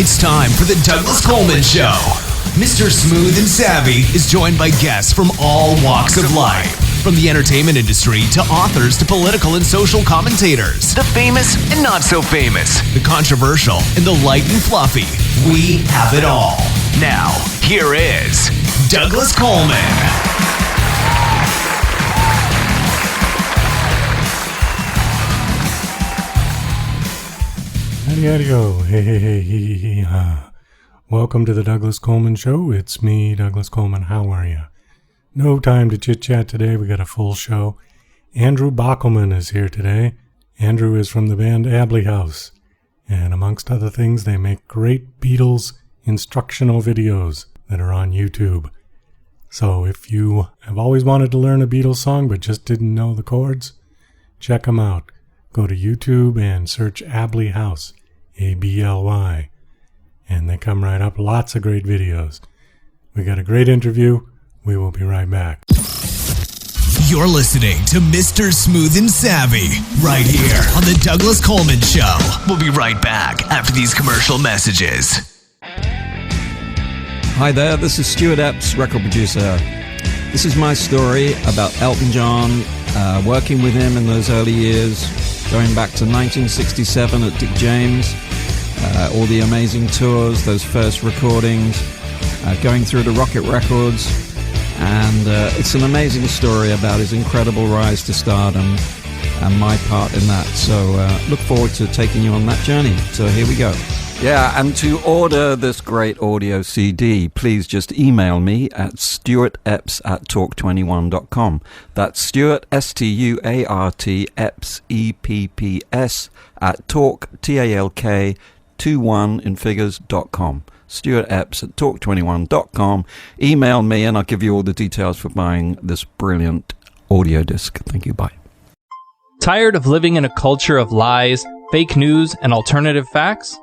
It's time for the Douglas Coleman Show. Mr. Smooth and Savvy is joined by guests from all walks of life. From the entertainment industry to authors to political and social commentators. The famous and not so famous. The controversial and the light and fluffy. We have it all. Now, here is Douglas Coleman. Howdy-ho, hey, welcome to the Douglas Coleman Show. It's me, Douglas Coleman. How are you? No time to chit-chat today. We got a full show. Andrew Bachman is here today. Andrew is from the band Ably House. And amongst other things, they make great Beatles instructional videos that are on YouTube. So if you have always wanted to learn a Beatles song but just didn't know the chords, check them out. Go to YouTube and search Ably House, A-B-L-Y, and they come right up. Lots of great videos. We got a great interview. We will be right back. You're listening to Mr. Smooth and Savvy right here on the Douglas Coleman Show. We'll be right back after these commercial messages. Hi there, this is Stuart Epps, record producer. This is my story about Elton John, working with him in those early years, going back to 1967 at Dick James, all the amazing tours, those first recordings, going through to Rocket Records, and it's an amazing story about his incredible rise to stardom and my part in that. So look forward to taking you on that journey. So here we go. Yeah, and to order this great audio CD, please just email me at stuartepps@talk21.com. That's Stuart, S-T-U-A-R-T, Epps, E-P-P-S, at talk, T-A-L-K, 21 in figures.com. Stuart Epps at talk21.com. Email me and I'll give you all the details for buying this brilliant audio disc. Thank you, bye. Tired of living in a culture of lies, fake news, and alternative facts?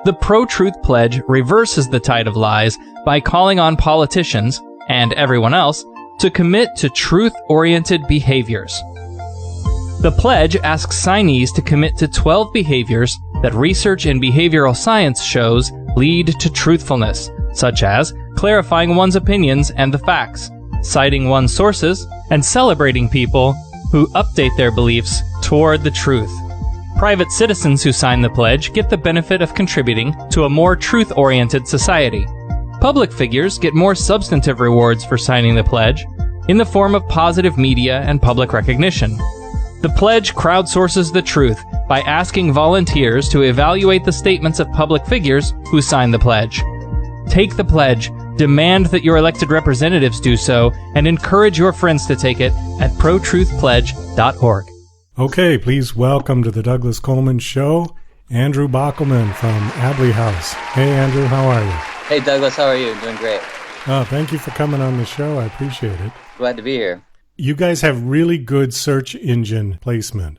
The Pro-Truth Pledge reverses the tide of lies by calling on politicians, and everyone else, to commit to truth-oriented behaviors. The pledge asks signees to commit to 12 behaviors that research in behavioral science shows lead to truthfulness, such as clarifying one's opinions and the facts, citing one's sources, and celebrating people who update their beliefs toward the truth. Private citizens who sign the pledge get the benefit of contributing to a more truth-oriented society. Public figures get more substantive rewards for signing the pledge in the form of positive media and public recognition. The pledge crowdsources the truth by asking volunteers to evaluate the statements of public figures who sign the pledge. Take the pledge, demand that your elected representatives do so, and encourage your friends to take it at protruthpledge.org. Okay, please welcome to the Douglas Coleman Show, Andrew Bockelman from Ably House. Hey, Andrew, how are you? Hey, Douglas, how are you? Doing great. Thank you for coming on the show. I appreciate it. Glad to be here. You guys have really good search engine placement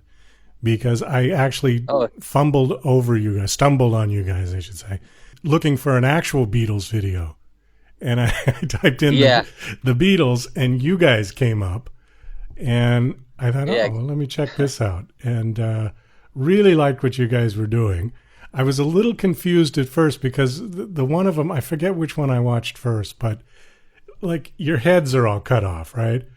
because I actually stumbled on you guys, I should say, looking for an actual Beatles video. And I typed in the Beatles and you guys came up and I thought, let me check this out. And really liked what you guys were doing. I was a little confused at first because the one of them, I forget which one I watched first, but like your heads are all cut off, right?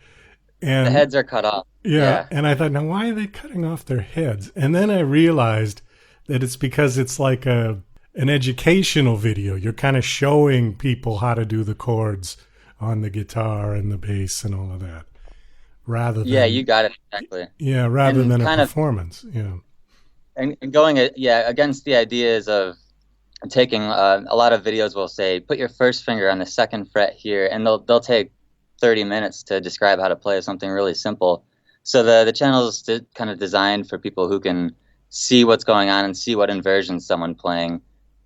And the heads are cut off. Yeah. And I thought, now why are they cutting off their heads? And then I realized that it's because it's like an educational video. You're kind of showing people how to do the chords on the guitar and the bass and all of that. Rather than, you got it exactly. Yeah, rather than a performance. And going against the ideas of taking a lot of videos will say put your first finger on the second fret here, and they'll take 30 minutes to describe how to play something really simple. So the channel is kind of designed for people who can see what's going on and see what inversions someone playing,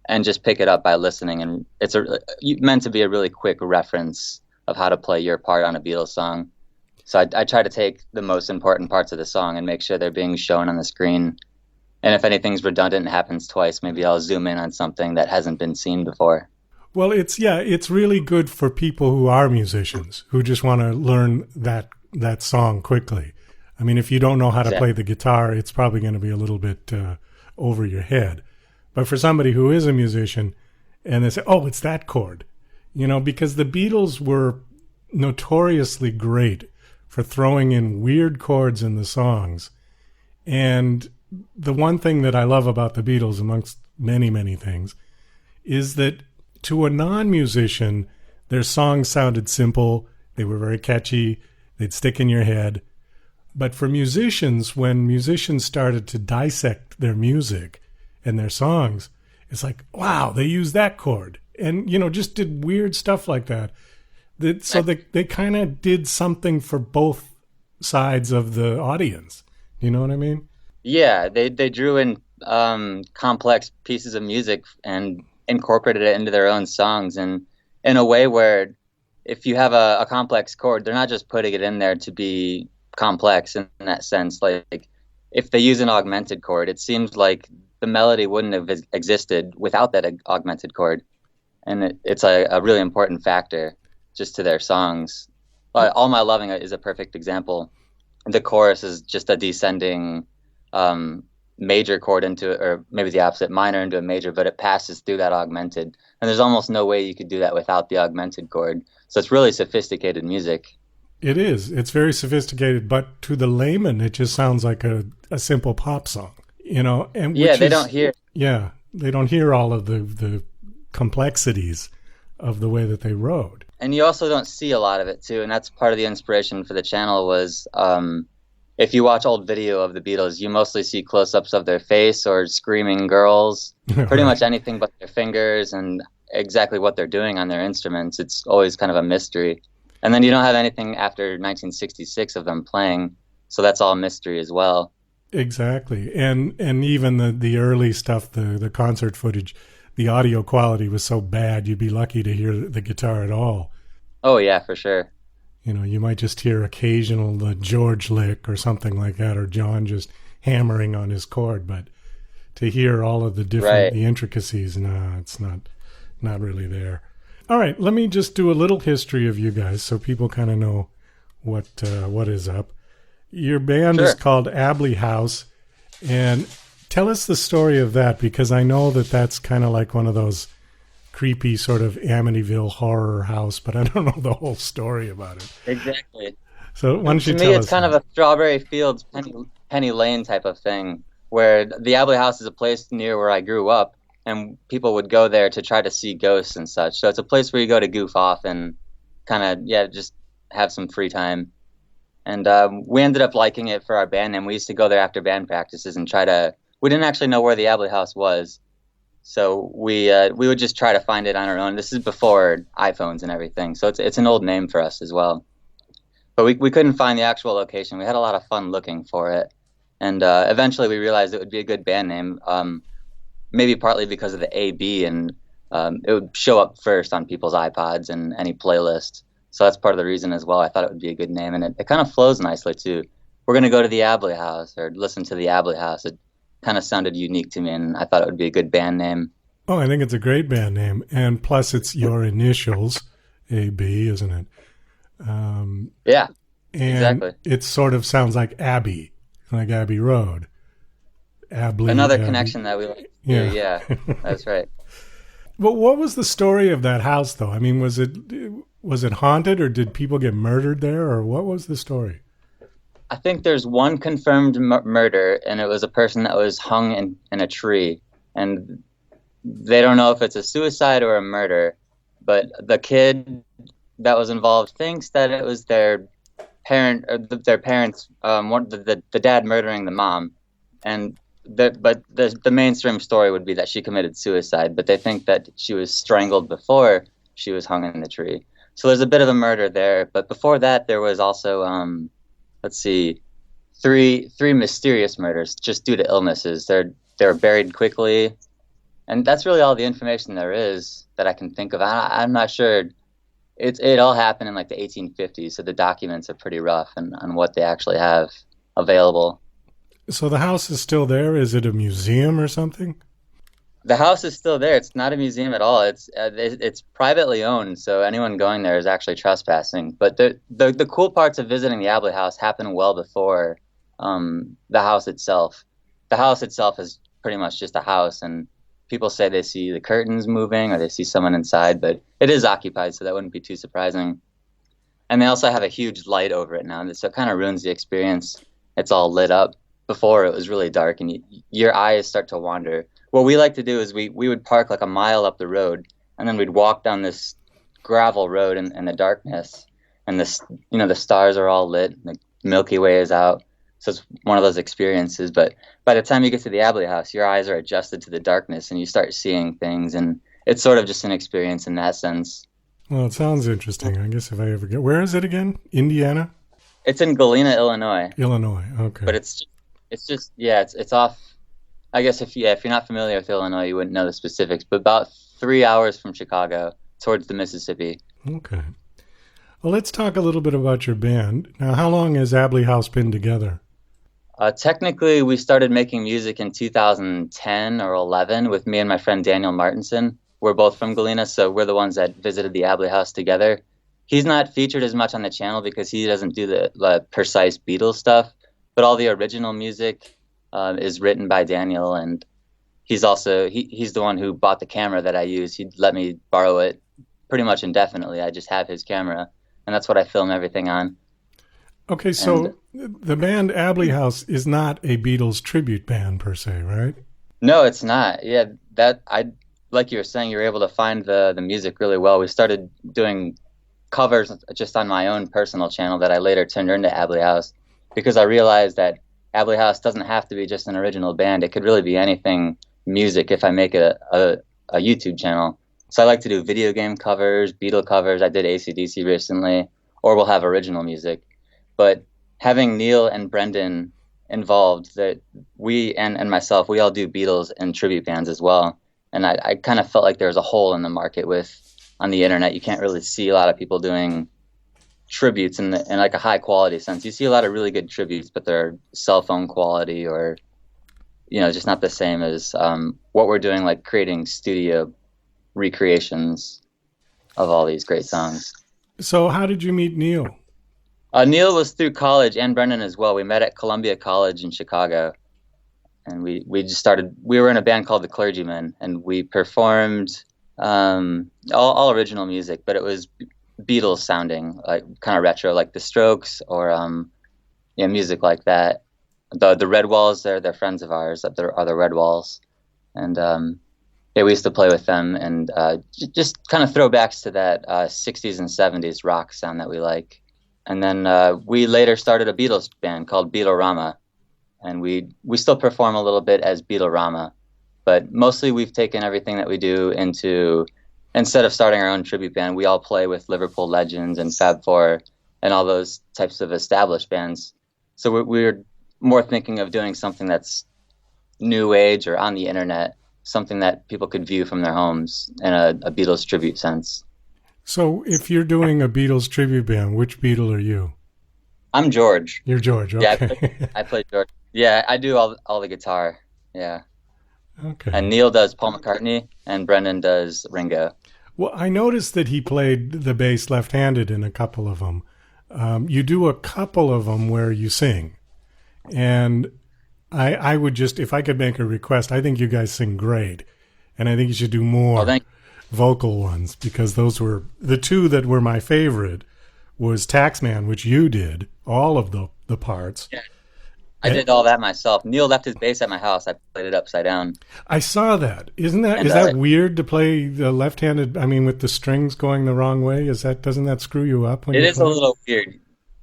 and just pick it up by listening. And it's meant to be a really quick reference of how to play your part on a Beatles song. So I try to take the most important parts of the song and make sure they're being shown on the screen. And if anything's redundant and happens twice, maybe I'll zoom in on something that hasn't been seen before. Well, it's really good for people who are musicians, who just want to learn that song quickly. I mean, if you don't know how to play the guitar, it's probably going to be a little bit over your head. But for somebody who is a musician and they say, "Oh, it's that chord," because the Beatles were notoriously great for throwing in weird chords in the songs. And the one thing that I love about the Beatles, amongst many, many things, is that to a non-musician, their songs sounded simple. They were very catchy. They'd stick in your head. But for musicians, when musicians started to dissect their music and their songs, it's like, wow, they used that chord. And, just did weird stuff like that. So they kind of did something for both sides of the audience. You know what I mean? Yeah, they drew in complex pieces of music and incorporated it into their own songs, and in a way where if you have a complex chord, they're not just putting it in there to be complex in that sense. Like if they use an augmented chord, it seems like the melody wouldn't have existed without that augmented chord, and it's a really important factor just to their songs. All My Loving is a perfect example. The chorus is just a descending major chord into, or maybe the opposite, minor into a major, but it passes through that augmented. And there's almost no way you could do that without the augmented chord. So it's really sophisticated music. It is. It's very sophisticated, but to the layman, it just sounds like a simple pop song, And they don't hear. Yeah, they don't hear all of the complexities of the way that they wrote. And you also don't see a lot of it too, and that's part of the inspiration for the channel was if you watch old video of the Beatles, you mostly see close-ups of their face or screaming girls, pretty much anything but their fingers and exactly what they're doing on their instruments. It's always kind of a mystery. And then you don't have anything after 1966 of them playing, so that's all mystery as well. Exactly. And even the early stuff, the concert footage, the audio quality was so bad you'd be lucky to hear the guitar at all. Oh, yeah, for sure. You might just hear occasional George lick or something like that, or John just hammering on his chord. But to hear all of the different the intricacies, no, it's not really there. All right, let me just do a little history of you guys so people kind of know what is up. Your band is called Ably House, and tell us the story of that, because I know that's kind of like one of those creepy sort of Amityville horror house, but I don't know the whole story about it. Exactly. So why don't you tell us? To me, it's kind of a Strawberry Fields, Penny Lane type of thing, where the Ably House is a place near where I grew up, and people would go there to try to see ghosts and such. So it's a place where you go to goof off and kind of, just have some free time. And we ended up liking it for our band name. We used to go there after band practices and we didn't actually know where the Ably House was. So we would just try to find it on our own. This is before iPhones and everything, so it's an old name for us as well. But we couldn't find the actual location. We had a lot of fun looking for it, and eventually we realized it would be a good band name. Maybe partly because of the AB, and it would show up first on people's iPods and any playlist. So that's part of the reason as well. I thought it would be a good name, and it kind of flows nicely too. We're gonna go to the Ably House or listen to the Ably House. It kind of sounded unique to me, and I thought it would be a good band name. Oh, I think it's a great band name, and plus it's your initials, AB, isn't it? Yeah, and exactly. It sort of sounds like Abbey, like Abbey Road. Ably. Another Abbey. Connection that we like. Yeah, that's right. Well, what was the story of that house, though? I mean, was it haunted, or did people get murdered there, or what was the story? I think there's one confirmed murder, and it was a person that was hung in a tree. And they don't know if it's a suicide or a murder, but the kid that was involved thinks that it was their parent, or their parents, the dad murdering the mom. And the mainstream story would be that she committed suicide, but they think that she was strangled before she was hung in the tree. So there's a bit of a murder there. But before that, there was also three mysterious murders just due to illnesses. They were buried quickly, and that's really all the information there is that I can think of. I'm not sure. It all happened in like the 1850s, so the documents are pretty rough on what they actually have available. So the house is still there? Is it a museum or something? The house is still there. It's not a museum at all. It's privately owned, so anyone going there is actually trespassing. But the cool parts of visiting the Ably House happen well before the house itself. The house itself is pretty much just a house, and people say they see the curtains moving or they see someone inside, but it is occupied, so that wouldn't be too surprising. And they also have a huge light over it now, so it kind of ruins the experience. It's all lit up. Before, it was really dark, and your eyes start to wander. What we like to do is we would park like a mile up the road, and then we'd walk down this gravel road in the darkness, and the stars are all lit, the Milky Way is out. So it's one of those experiences. But by the time you get to the Ably House, your eyes are adjusted to the darkness, and you start seeing things, and it's sort of just an experience in that sense. Well, it sounds interesting. I guess if I ever get... Where is it again? Indiana? It's in Galena, Illinois. Illinois, okay. But it's off. I guess if you're not familiar with Illinois, you wouldn't know the specifics. But about 3 hours from Chicago, towards the Mississippi. Okay. Well, let's talk a little bit about your band. Now, how long has Ably House been together? Technically, we started making music in 2010 or 11 with me and my friend Daniel Martinson. We're both from Galena, so we're the ones that visited the Ably House together. He's not featured as much on the channel because he doesn't do the precise Beatles stuff, but all the original music is written by Daniel, and he's the one who bought the camera that I use. He'd let me borrow it pretty much indefinitely. I just have his camera, and that's what I film everything on. Okay, so the band Ably House is not a Beatles tribute band per se, right? No, it's not. Yeah, like you were saying, you were able to find the music really well. We started doing covers just on my own personal channel that I later turned into Ably House, because I realized that Ably House doesn't have to be just an original band. It could really be anything music if I make a YouTube channel. So I like to do video game covers, Beatle covers. I did AC/DC recently, or we'll have original music. But having Neil and Brendan involved, that we and myself, we all do Beatles and tribute bands as well. And I kind of felt like there was a hole in the market on the internet. You can't really see a lot of people doing tributes in like a high quality sense. You see a lot of really good tributes, but they're cell phone quality, or just not the same as what we're doing, like creating studio recreations of all these great songs. So how did you meet Neil? Neil was through college, and Brendan as well. We met at Columbia College in Chicago, and we just started. We were in a band called the Clergymen, and we performed all original music, but it was Beatles sounding, like kind of retro, like the Strokes, or music like that. The Red Walls, they're friends of ours. Are the Red Walls, and we used to play with them, and just kind of throwbacks to that 60s and 70s rock sound that we like. And then we later started a Beatles band called Beatlorama, and we still perform a little bit as Beatlorama, but mostly we've taken everything that we do into, instead of starting our own tribute band, we all play with Liverpool Legends and Fab Four and all those types of established bands. So we're more thinking of doing something that's new age or on the internet, something that people could view from their homes in a Beatles tribute sense. So if you're doing a Beatles tribute band, which Beatle are you? I'm George. You're George, okay. Yeah, I play George. Yeah, I do all the guitar, yeah. Okay. And Neil does Paul McCartney, and Brendan does Ringo. Well, I noticed that he played the bass left-handed in a couple of them. You do a couple of them where you sing. And I would just, if I could make a request, I think you guys sing great. And I think you should do more vocal ones, because those were the two that were my favorite. Was Taxman, which you did all of the parts. Yeah, I did all that myself. Neil left his bass at my house. I played it upside down. I saw that. Is that weird to play the left-handed? I mean, with the strings going the wrong way. Doesn't that screw you up? It is a little weird.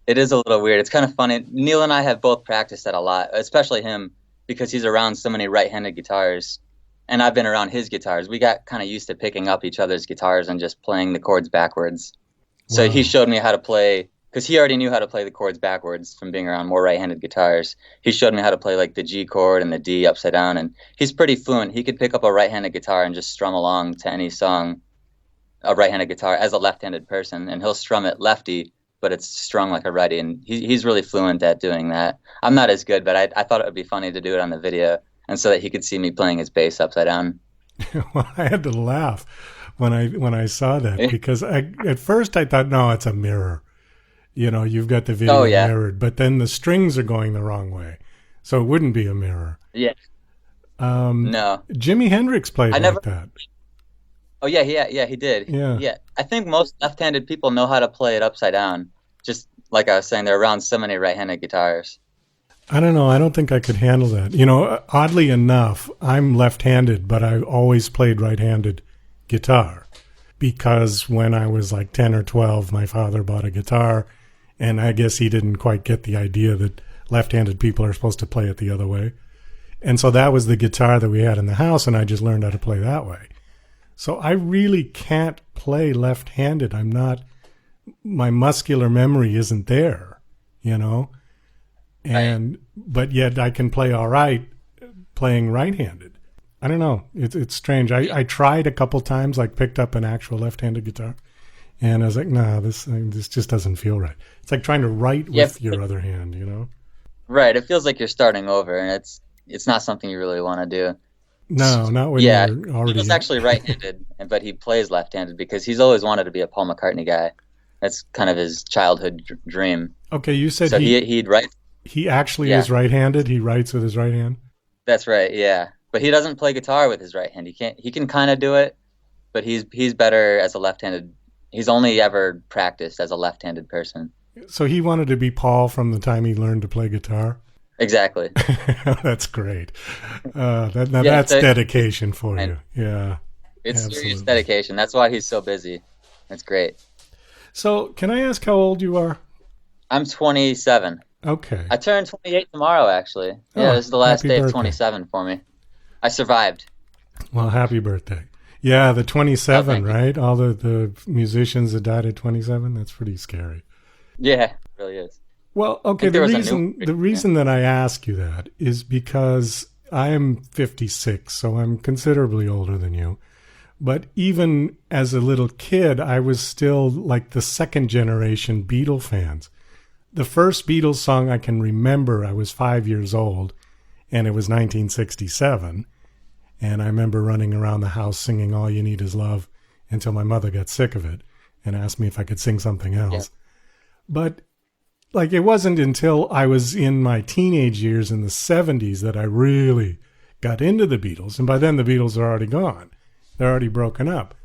It is a little weird. It's kind of funny. Neil and I have both practiced that a lot, especially him, because he's around so many right-handed guitars. And I've been around his guitars. We got kind of used to picking up each other's guitars and just playing the chords backwards. So he showed me how to play, because he already knew how to play the chords backwards from being around more right-handed guitars. He showed me how to play like the G chord and the D upside down, and he's pretty fluent. He could pick up a right-handed guitar and just strum along to any song, a right-handed guitar, as a left-handed person, and he'll strum it lefty, but it's strung like a righty, and he's really fluent at doing that. I'm not as good, but I thought it would be funny to do it on the video, and so that he could see me playing his bass upside down. Well, I had to laugh when I saw that, because at first I thought, no, it's a mirror. You've got the video mirrored, but then the strings are going the wrong way, so it wouldn't be a mirror. Yeah. No. Jimi Hendrix played like that. Oh yeah, he did. Yeah. I think most left-handed people know how to play it upside down. Just like I was saying, they're around so many right-handed guitars. I don't know. I don't think I could handle that. You know, oddly enough, I'm left-handed, but I always played right-handed guitar because when I was like 10 or 12, my father bought a guitar, and I guess he didn't quite get the idea that left-handed people are supposed to play it the other way. And so that was the guitar that we had in the house, and I just learned how to play that way. So I really can't play left-handed. My muscular memory isn't there, you know? But yet I can play all right playing right-handed. I don't know. It's strange. I tried a couple times, like picked up an actual left-handed guitar, and I was like, nah, this just doesn't feel right. It's like trying to write with your other hand, you know? Right. It feels like you're starting over, and it's not something you really want to do. No, not when you're already... He's actually right-handed, but he plays left-handed because he's always wanted to be a Paul McCartney guy. That's kind of his childhood dream. Okay, you said so he'd write... He actually is right-handed? He writes with his right hand? That's right, yeah. But he doesn't play guitar with his right hand. He can kind of do it, but he's better as a left-handed. He's only ever practiced as a left-handed person. So he wanted to be Paul from the time he learned to play guitar? Exactly. That's great. That's dedication for you. Yeah. It's serious dedication. That's why he's so busy. That's great. So can I ask how old you are? I'm 27. Okay. I turned 28 tomorrow, actually. Yeah, this is the last day of 27 for me. I survived. Well, happy birthday. Yeah, the 27, right? All the musicians that died at 27, that's pretty scary. Yeah, it really is. Well, okay, the reason that I ask you that is because I'm 56, so I'm considerably older than you. But even as a little kid, I was still like the second generation Beatle fans. The first Beatles song I can remember, I was 5 years old, and it was 1967. And I remember running around the house singing All You Need Is Love until my mother got sick of it and asked me if I could sing something else. Yeah. But like, it wasn't until I was in my teenage years in the 70s that I really got into the Beatles. And by then the Beatles are already gone. They're already broken up.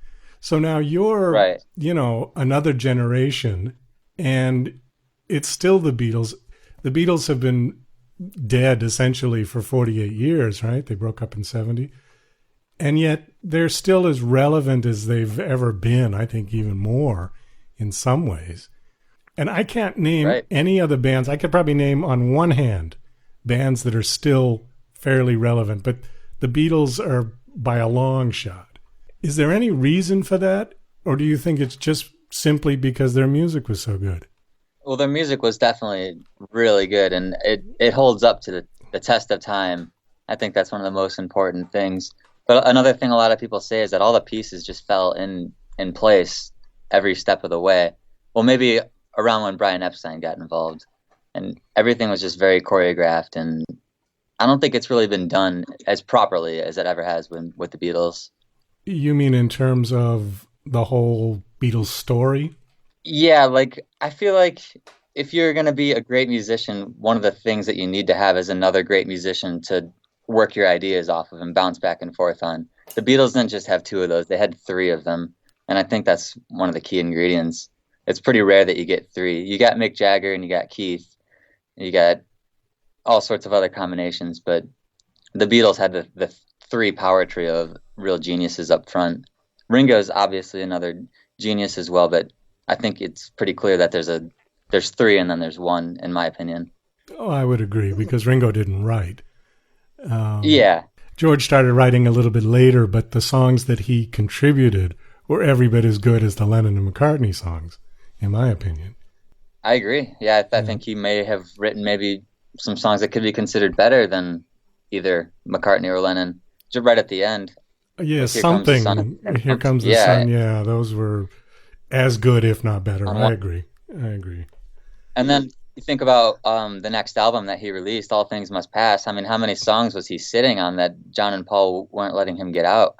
So now you're, another generation, and it's still the Beatles. The Beatles have been dead essentially for 48 years, right? They broke up in 70. And yet they're still as relevant as they've ever been, I think even more in some ways. And I can't name any other bands. I could probably name on one hand bands that are still fairly relevant, but the Beatles are by a long shot. Is there any reason for that? Or do you think it's just simply because their music was so good? Well, their music was definitely really good, and it holds up to the test of time. I think that's one of the most important things. But another thing a lot of people say is that all the pieces just fell in place every step of the way. Well, maybe around when Brian Epstein got involved, and everything was just very choreographed, and I don't think it's really been done as properly as it ever has been with the Beatles. You mean in terms of the whole Beatles story? Yeah, like I feel like if you're going to be a great musician, one of the things that you need to have is another great musician to work your ideas off of and bounce back and forth on. The Beatles didn't just have two of those, they had three of them. And I think that's one of the key ingredients. It's pretty rare that you get three. You got Mick Jagger and you got Keith. You got all sorts of other combinations, but the Beatles had the three power trio of real geniuses up front. Ringo's obviously another genius as well, but I think it's pretty clear that there's three and then there's one, in my opinion. Oh, I would agree, because Ringo didn't write. Yeah. George started writing a little bit later, but the songs that he contributed were every bit as good as the Lennon and McCartney songs, in my opinion. I agree. Yeah, I think he may have written maybe some songs that could be considered better than either McCartney or Lennon. Just right at the end. Yeah, something. Here Comes the Sun. Yeah, those were as good, if not better. I agree. And then you think about the next album that he released, All Things Must Pass. I mean, how many songs was he sitting on that John and Paul weren't letting him get out?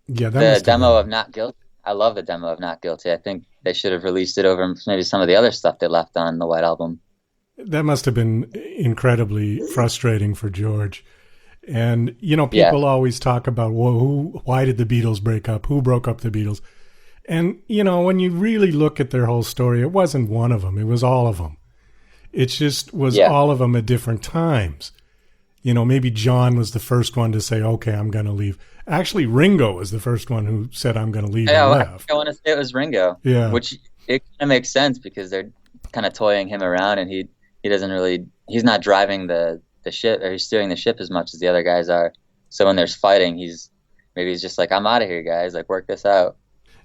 Yeah, the demo of Not Guilty. I love the demo of Not Guilty. I think they should have released it over maybe some of the other stuff they left on the White Album. That must have been incredibly frustrating for George. And, people always talk about, well, why did the Beatles break up? Who broke up the Beatles? And, when you really look at their whole story, it wasn't one of them. It was all of them. It just was all of them at different times. Maybe John was the first one to say, okay, I'm going to leave. Actually, Ringo was the first one who said, I'm going to leave and left. I want to say it was Ringo. Yeah. Which it kind of makes sense because they're kind of toying him around and he doesn't really, he's not driving the ship, or he's steering the ship as much as the other guys are. So when there's fighting, he's just like, I'm out of here, guys. Like, work this out.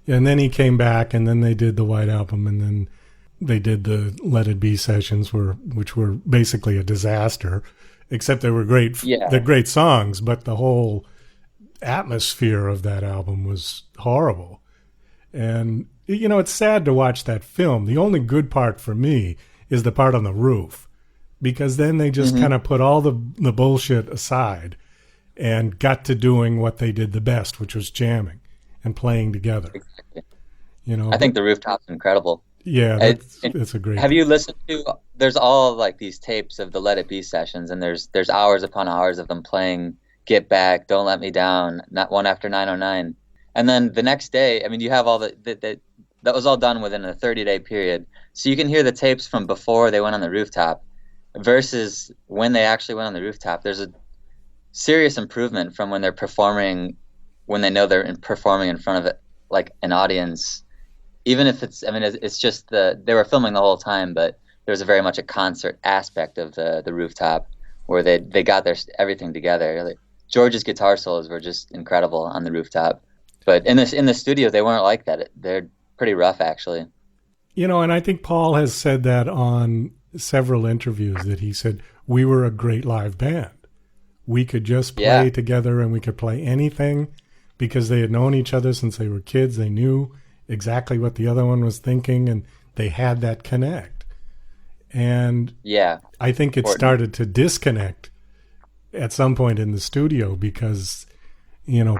Yeah, and then he came back, and then they did the White Album, and then they did the Let It Be sessions, which were basically a disaster, except they were great. Yeah. They're great songs, but the whole atmosphere of that album was horrible. And, it's sad to watch that film. The only good part for me is the part on the roof, because then they just kind of put all the bullshit aside and got to doing what they did the best, which was jamming and playing together. Exactly. I think the Rooftop's incredible. Yeah, it's a great. Have you listened to? There's all like these tapes of the Let It Be sessions, and there's hours upon hours of them playing "Get Back," "Don't Let Me Down," "Not One After 909," and then the next day, you have all that was all done within a 30-day period, so you can hear the tapes from before they went on the rooftop versus when they actually went on the rooftop. There's a serious improvement from when they're performing, when they know they're performing in front of it, like an audience. Even if it's just they were filming the whole time, but there was very much a concert aspect of the rooftop where they got everything together. Like, George's guitar solos were just incredible on the rooftop, but in the studio they weren't like that. They're pretty rough, actually. And I think Paul has said that on several interviews, that he said we were a great live band. We could just play together, and we could play anything because they had known each other since they were kids. They knew exactly what the other one was thinking, and they had that connect. And I think it started to disconnect at some point in the studio because,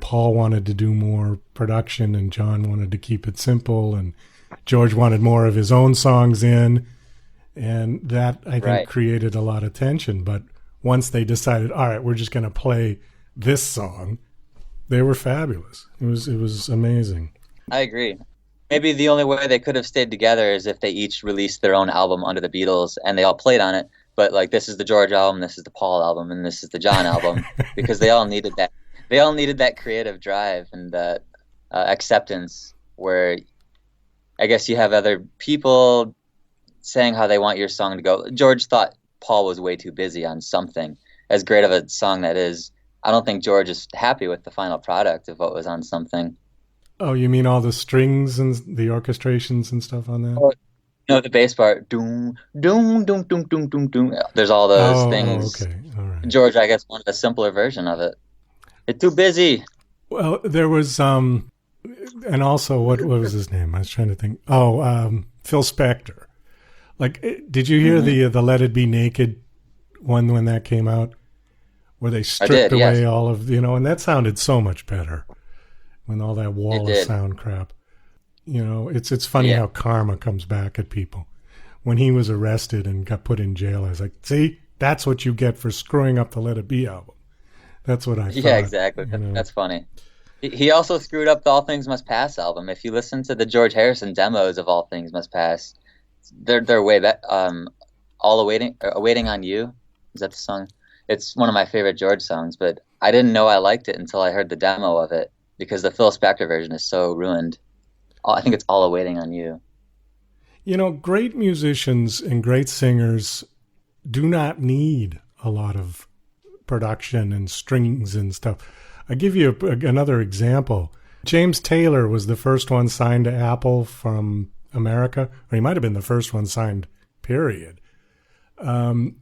Paul wanted to do more production and John wanted to keep it simple, and George wanted more of his own songs in, and that I think created a lot of tension. But once they decided, all right, we're just going to play this song, they were fabulous. It was amazing. I agree. Maybe the only way they could have stayed together is if they each released their own album under the Beatles and they all played on it. But like, this is the George album, this is the Paul album, and this is the John album, because they all needed that. They all needed that creative drive and that acceptance, where I guess you have other people saying how they want your song to go. George thought Paul was way too busy on Something. As great of a song that is, I don't think George is happy with the final product of what was on Something. Oh, you mean all the strings and the orchestrations and stuff on that? No, the bass part. Doom, doom, doom, doom, doom, doom, doom. There's all those things. Okay, all right. George, I guess, wanted a simpler version of it. It's too busy. Well, there was, and also, what was his name? I was trying to think. Phil Spector. Like, did you hear the Let It Be Naked one when that came out? Where they stripped away all of, and that sounded so much better. When all that wall of sound crap. It's funny how karma comes back at people. When he was arrested and got put in jail, I was like, see, that's what you get for screwing up the Let It Be album. That's what I thought. Yeah, exactly. That's funny. He also screwed up the All Things Must Pass album. If you listen to the George Harrison demos of All Things Must Pass, they're way better. All Awaiting on You, is that the song? It's one of my favorite George songs, but I didn't know I liked it until I heard the demo of it, because the Phil Spector version is so ruined. I think it's All Awaiting on You. Great musicians and great singers do not need a lot of production and strings and stuff. I'll give you another example. James Taylor was the first one signed to Apple from America, or he might have been the first one signed, period. And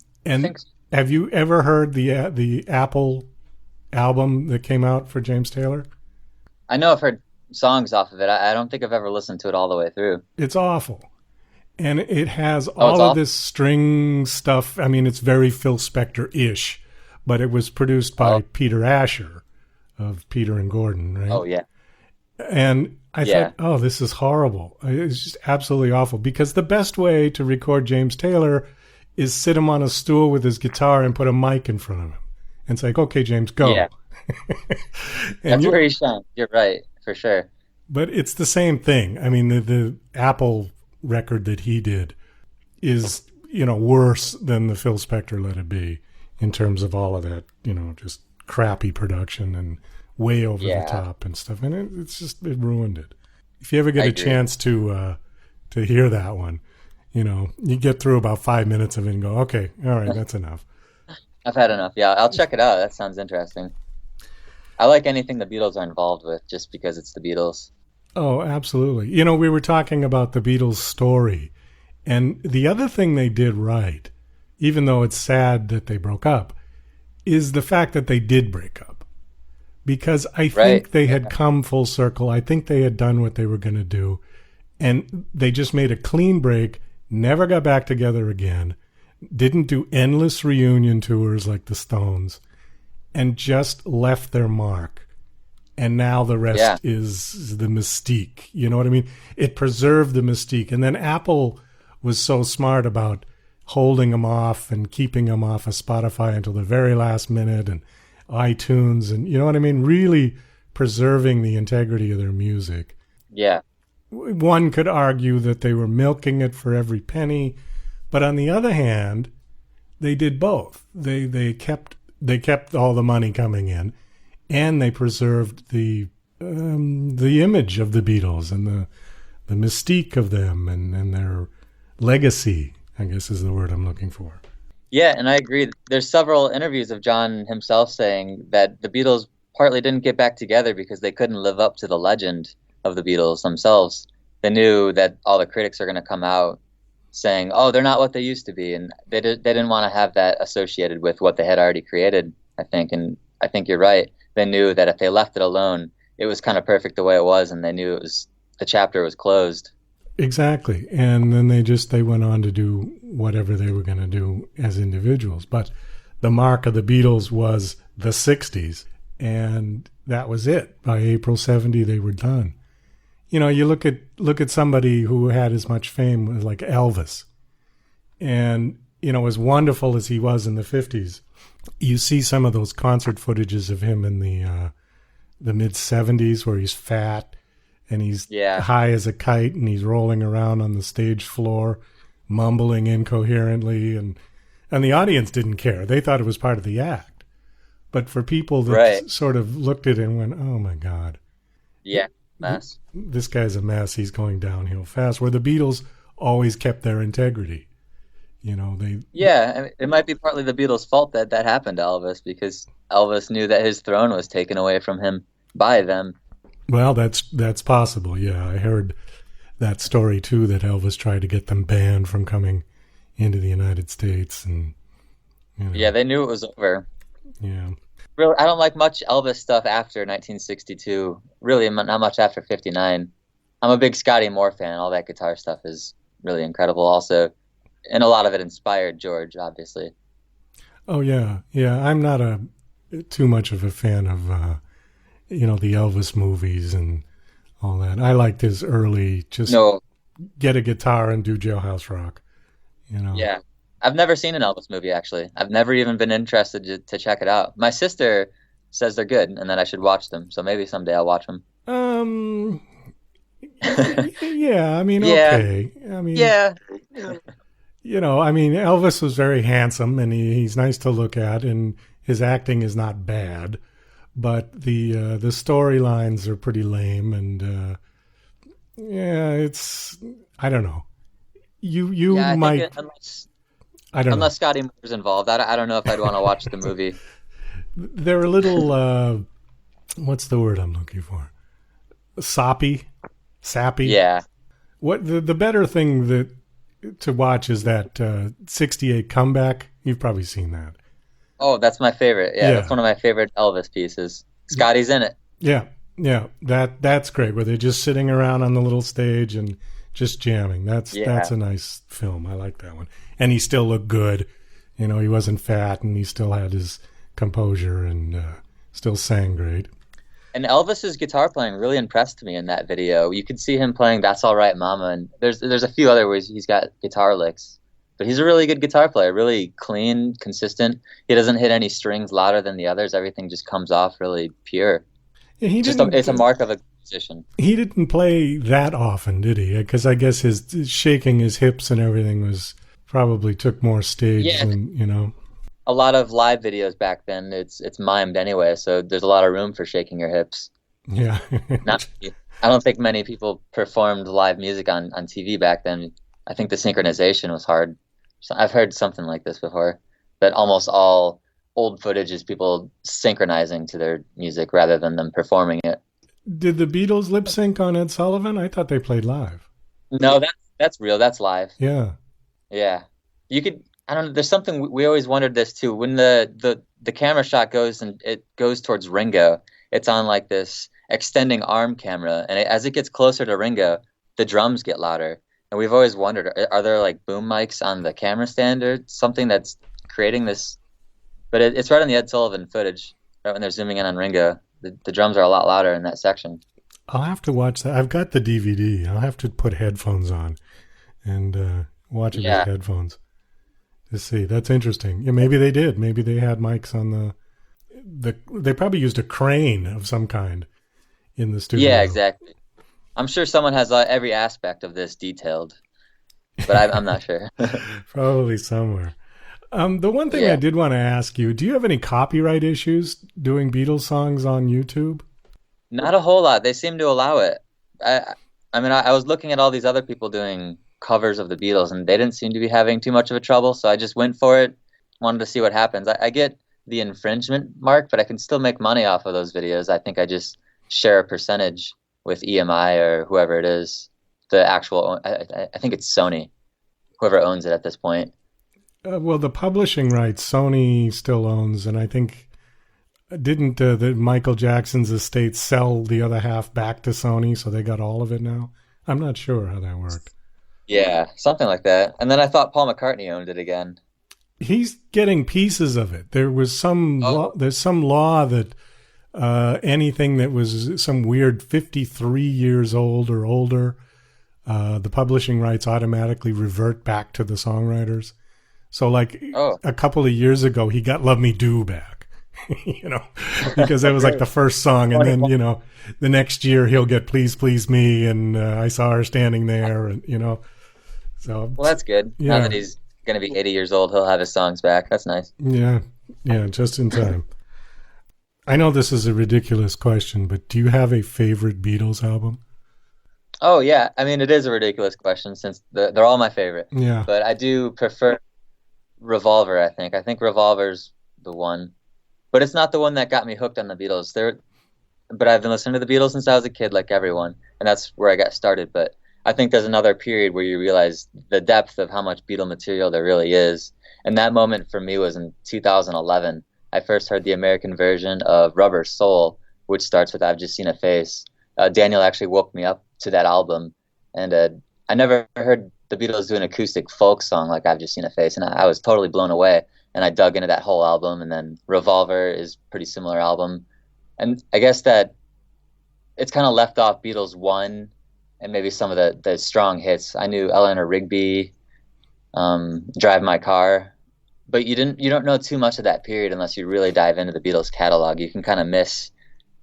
have you ever heard the Apple album that came out for James Taylor? I know I've heard songs off of it. I don't think I've ever listened to it all the way through. It's awful. And it has all of this string stuff. I mean, it's very Phil Spector-ish, but it was produced by Peter Asher of Peter and Gordon, right? Oh, yeah. And I thought, oh, this is horrible. It's just absolutely awful, because the best way to record James Taylor is sit him on a stool with his guitar and put a mic in front of him And it's like, okay, James, go. Yeah. That's where he shines. You're right, for sure. But it's the same thing. I mean, the Apple record that he did is, worse than the Phil Spector Let It Be in terms of all of that, just crappy production and way over the top and stuff. And it ruined it. If you ever get a chance to hear that one, you get through about 5 minutes of it and go, okay, all right, that's enough. I've had enough. Yeah, I'll check it out. That sounds interesting. I like anything the Beatles are involved with just because it's the Beatles. Oh, absolutely. We were talking about the Beatles story. And the other thing they did right, even though it's sad that they broke up, is the fact that they did break up. Because I think they had come full circle. I think they had done what they were going to do. And they just made a clean break, never got back together again, didn't do endless reunion tours like the Stones, and just left their mark. And now the rest is the mystique. You know what I mean? It preserved the mystique. And then Apple was so smart about holding them off and keeping them off of Spotify until the very last minute, and iTunes, and you know what I mean? Really preserving the integrity of their music. Yeah. One could argue that they were milking it for every penny, but on the other hand, they did both. They kept all the money coming in, and they preserved the image of the Beatles and the mystique of them and their legacy, I guess is the word I'm looking for. Yeah, and I agree. There's several interviews of John himself saying that the Beatles partly didn't get back together because they couldn't live up to the legend of the Beatles themselves. They knew that all the critics are going to come out saying, oh, they're not what they used to be. And they didn't want to have that associated with what they had already created, I think. And I think you're right. They knew that if they left it alone, it was kind of perfect the way it was. And they knew the chapter was closed. Exactly. And then they went on to do whatever they were going to do as individuals. But the mark of the Beatles was the 60s. And that was it. By April 70, they were done. You look at somebody who had as much fame as like Elvis. And, as wonderful as he was in the 50s, you see some of those concert footages of him in the mid 70s where he's fat and he's high as a kite and he's rolling around on the stage floor, mumbling incoherently, and the audience didn't care. They thought it was part of the act. But for people that sort of looked at it and went, oh my God. Yeah, mess. This guy's a mess. He's going downhill fast. Where the Beatles always kept their integrity. It might be partly the Beatles' fault that happened to Elvis, because Elvis knew that his throne was taken away from him by them. Well, that's possible. Yeah, I heard that story too, that Elvis tried to get them banned from coming into the United States, and yeah, they knew it was over. Yeah. Really, I don't like much Elvis stuff after 1962. Really, not much after 59. I'm a big Scotty Moore fan. All that guitar stuff is really incredible also. And a lot of it inspired George, obviously. Oh, yeah. Yeah, I'm not too much of a fan of, the Elvis movies and all that. I liked his early, get a guitar and do Jailhouse Rock, Yeah. I've never seen an Elvis movie, actually. I've never even been interested to check it out. My sister says they're good and that I should watch them. So maybe someday I'll watch them. Yeah, I mean, okay. I mean, yeah. Elvis was very handsome and he's nice to look at, and his acting is not bad, but the storylines are pretty lame, and I don't know. You might. Unless Scotty Moore's involved, I don't know if I'd want to watch the movie. They're a little, what's the word I'm looking for? Sappy. Yeah. What the better thing to watch is that 68 Comeback. You've probably seen that. Oh, that's my favorite. Yeah, that's one of my favorite Elvis pieces. Scotty's in it. Yeah. That's great. Where they're just sitting around on the little stage and just jamming. That's a nice film. I like that one. And he still looked good. He wasn't fat, and he still had his composure, and still sang great. And Elvis's guitar playing really impressed me in that video. You could see him playing "That's All Right, Mama," and there's a few other ways he's got guitar licks. But he's a really good guitar player, really clean, consistent. He doesn't hit any strings louder than the others. Everything just comes off really pure. Yeah, It's a mark of a musician. He didn't play that often, did he? Because I guess his shaking his hips and everything was probably took more stage than, you know. A lot of live videos back then, it's mimed anyway, so there's a lot of room for shaking your hips. Yeah. I don't think many people performed live music on TV back then. I think the synchronization was hard. So I've heard something like this before, that almost all old footage is people synchronizing to their music rather than them performing it. Did the Beatles lip sync on Ed Sullivan? I thought they played live. No, that's real. That's live. Yeah. Yeah. You could, I don't know, there's something we always wondered this too. When the camera shot goes and it goes towards Ringo, it's on like this extending arm camera, and as it gets closer to Ringo, the drums get louder. And we've always wondered, are there like boom mics on the camera stand or something that's creating this? But it's right on the Ed Sullivan footage, right when they're zooming in on Ringo. The drums are a lot louder in that section. I'll have to watch that. I've got the DVD. I'll have to put headphones on and watch it with headphones to see. That's interesting. Yeah, maybe they did. Maybe they had mics on they probably used a crane of some kind in the studio. Yeah, exactly. I'm sure someone has every aspect of this detailed, but I'm not sure. Probably somewhere. The one thing I did want to ask you, do you have any copyright issues doing Beatles songs on YouTube? Not a whole lot. They seem to allow it. I mean, I was looking at all these other people doing covers of the Beatles, and they didn't seem to be having too much of a trouble, so I just went for it, wanted to see what happens. I get the infringement mark, but I can still make money off of those videos. I think I just share a percentage with EMI or whoever it is. The actual, I think it's Sony, whoever owns it at this point. Well, the publishing rights Sony still owns, and I think didn't the Michael Jackson's estate sell the other half back to Sony, so they got all of it now? I'm not sure how that worked. Yeah, something like that. And then I thought Paul McCartney owned it again. He's getting pieces of it. There was there's some law that anything that was some weird 53 years old or older, the publishing rights automatically revert back to the songwriters. So like a couple of years ago, he got Love Me Do back, you know, because that was like the first song. And then, you know, the next year he'll get Please Please Me and I Saw Her Standing There, and, you know. So well, that's good. Yeah. Now that he's going to be 80 years old, he'll have his songs back. That's nice. Yeah, just in time. I know this is a ridiculous question, but do you have a favorite Beatles album? Oh, yeah. I mean, it is a ridiculous question since they're all my favorite. Yeah. But I do prefer Revolver, I think. I think Revolver's the one. But it's not the one that got me hooked on the Beatles. But I've been listening to the Beatles since I was a kid, like everyone. And that's where I got started. But I think there's another period where you realize the depth of how much Beatle material there really is. And that moment for me was in 2011. I first heard the American version of Rubber Soul, which starts with I've Just Seen a Face. Daniel actually woke me up to that album. And I never heard the Beatles do an acoustic folk song like I've Just Seen a Face. And I was totally blown away. And I dug into that whole album. And then Revolver is a pretty similar album. And I guess that it's kind of left off Beatles 1 and maybe some of the strong hits. I knew Eleanor Rigby, Drive My Car. But you don't know too much of that period unless you really dive into the Beatles catalog. You can kind of miss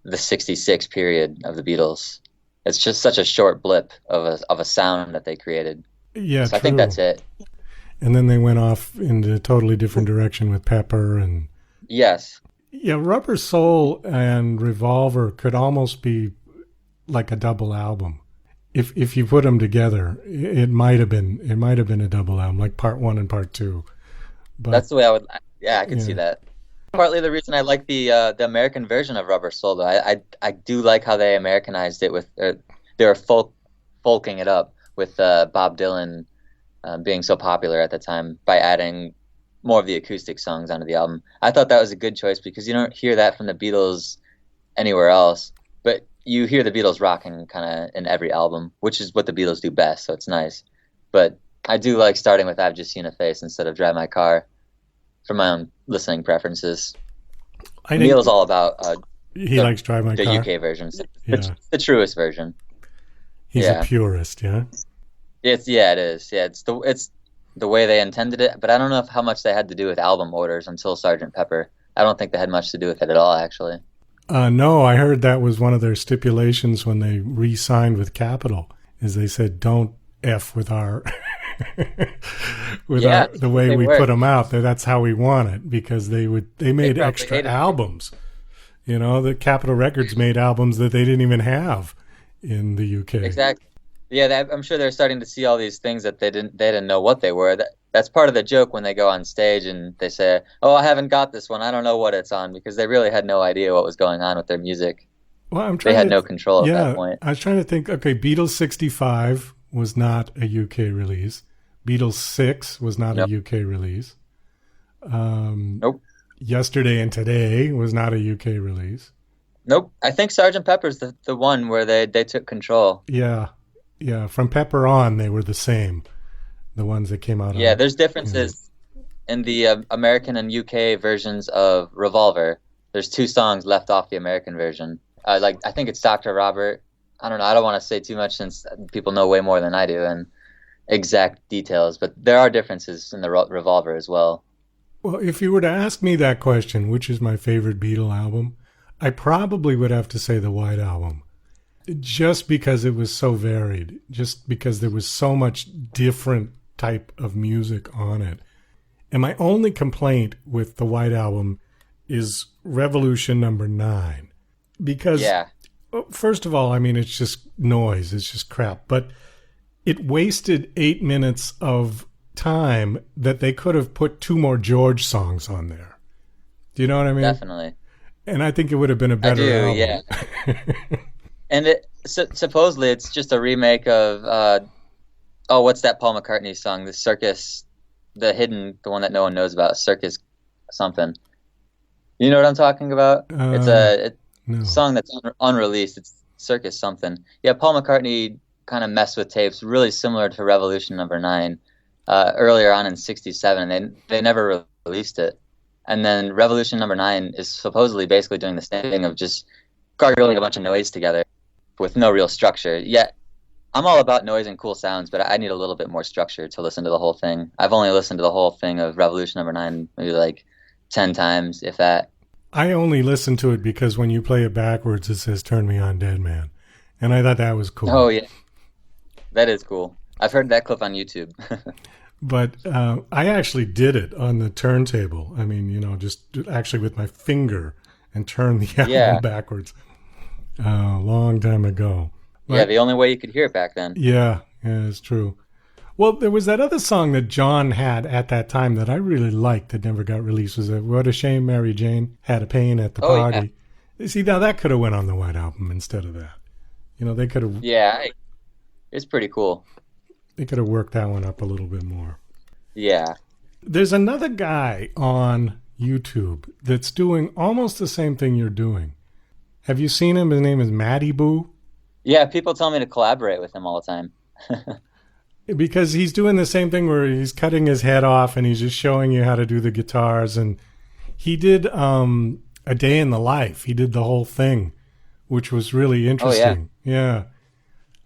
the 66 period of the Beatles. It's just such a short blip of a sound that they created. Yeah, so I think that's it. And then they went off into a totally different direction with Pepper and... Yes. Yeah, Rubber Soul and Revolver could almost be like a double album. If you put them together, it might have been a double album, like part 1 and part 2. But, that's the way I would. Yeah, I could see that. Partly the reason I like the American version of Rubber Soul, though, I do like how they Americanized it with they were folking it up with Bob Dylan being so popular at the time by adding more of the acoustic songs onto the album. I thought that was a good choice because you don't hear that from the Beatles anywhere else, but you hear the Beatles rocking kind of in every album, which is what the Beatles do best, so it's nice. But I do like starting with I've Just Seen a Face instead of Drive My Car for my own listening preferences. Neil's all about he likes Drive My Car. The UK version. The truest version. He's a purist, yeah? It is. Yeah, it's the way they intended it, but I don't know how much they had to do with album orders until Sgt. Pepper. I don't think they had much to do with it at all, actually. No, I heard that was one of their stipulations when they re-signed with Capitol, is they said, don't F with our... the way we put them out. That's how we want it, because they made extra albums. You know, the Capitol Records made albums that they didn't even have in the UK. Exactly. Yeah, I'm sure they're starting to see all these things that they didn't know what they were. That's part of the joke when they go on stage and they say, "Oh, I haven't got this one. I don't know what it's on," because they really had no idea what was going on with their music. Well, they had no control at that point. I was trying to think. Okay, Beatles 65 was not a UK release. Beatles 6 was not a UK release. Nope. Yesterday and Today was not a UK release. Nope. I think Sgt. Pepper's the one where they took control. Yeah. From Pepper on, they were the same. The ones that came out. Yeah, there's differences in the American and UK versions of Revolver. There's 2 songs left off the American version. I think it's Dr. Robert. I don't know. I don't want to say too much since people know way more than I do and exact details, but there are differences in the Revolver as well. Well, if you were to ask me that question, which is my favorite Beatle album, I probably would have to say the White Album, just because it was so varied, just because there was so much different type of music on it. And my only complaint with the White Album is Revolution number 9, because first of all, I mean, it's just noise, it's just crap, but it wasted 8 minutes of time that they could have put 2 more George songs on there. Do you know what I mean? Definitely. And I think it would have been a better album. Yeah. And supposedly it's just a remake of what's that Paul McCartney song? The Circus, the one that no one knows about, Circus something. You know what I'm talking about? It's a song that's unreleased. It's Circus something. Yeah, Paul McCartney kind of messed with tapes, really similar to Revolution number 9, earlier on in '67. They never released it, and then Revolution number 9 is supposedly basically doing the same thing of just gargling a bunch of noise together with no real structure. Yet I'm all about noise and cool sounds, but I need a little bit more structure to listen to the whole thing. I've only listened to the whole thing of Revolution number 9 maybe like 10 times, if that. I only listen to it because when you play it backwards, it says "Turn Me On, Dead Man," and I thought that was cool. Oh yeah. That is cool. I've heard that clip on YouTube. But I actually did it on the turntable. I mean, you know, just actually with my finger and turn the album backwards a long time ago. But, the only way you could hear it back then. Yeah, it's true. Well, there was that other song that John had at that time that I really liked that never got released. Was "What a Shame Mary Jane Had a Pain at the Party." Yeah. See, now that could have went on the White Album instead of that. You know, they could have... Yeah, it's pretty cool. They could have worked that one up a little bit more. Yeah. There's another guy on YouTube that's doing almost the same thing you're doing. Have you seen him? His name is Matty Boo. Yeah, people tell me to collaborate with him all the time. Because he's doing the same thing where he's cutting his head off and he's just showing you how to do the guitars. And he did A Day in the Life. He did the whole thing, which was really interesting. Oh,